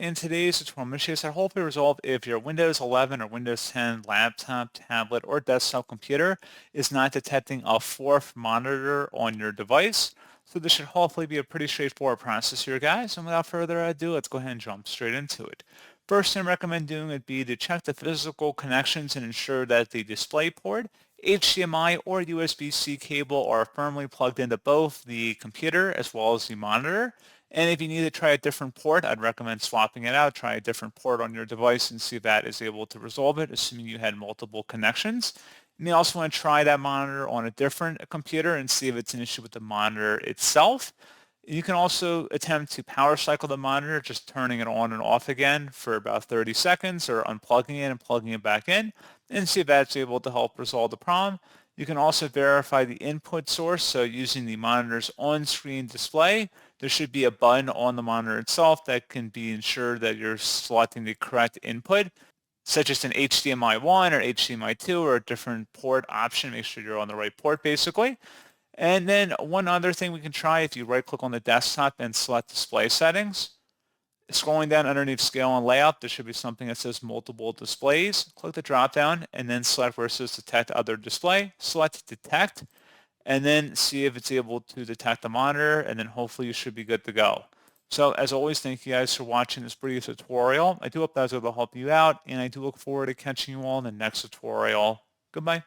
In today's tutorial, I'm going to show you how to hopefully resolve if your Windows 11 or Windows 10 laptop, tablet, or desktop computer is not detecting a fourth monitor on your device. So this should hopefully be a pretty straightforward process here, guys. And without further ado, let's go ahead and jump straight into it. First thing I recommend doing would be to check the physical connections and ensure that the display port, HDMI, or USB-C cable are firmly plugged into both the computer as well as the monitor. And if you need to try a different port, I'd recommend swapping it out. Try a different port on your device and see if that is able to resolve it, assuming you had multiple connections. You may also want to try that monitor on a different computer and see if it's an issue with the monitor itself. You can also attempt to power cycle the monitor, just turning it on and off again for about 30 seconds or unplugging it and plugging it back in and see if that's able to help resolve the problem. You can also verify the input source, so using the monitor's on-screen display, there should be a button on the monitor itself that can be ensured that you're selecting the correct input, such as an HDMI 1 or HDMI 2 or a different port option. Make sure you're on the right port, basically. And then one other thing we can try, if you right-click on the desktop and select Display Settings, scrolling down underneath Scale and Layout, there should be something that says Multiple Displays. Click the drop-down and then select where it says Detect Other Display. Select Detect, and then see if it's able to detect the monitor, and then hopefully you should be good to go. So as always, thank you guys for watching this brief tutorial. I do hope that was able to help you out, and I do look forward to catching you all in the next tutorial. Goodbye.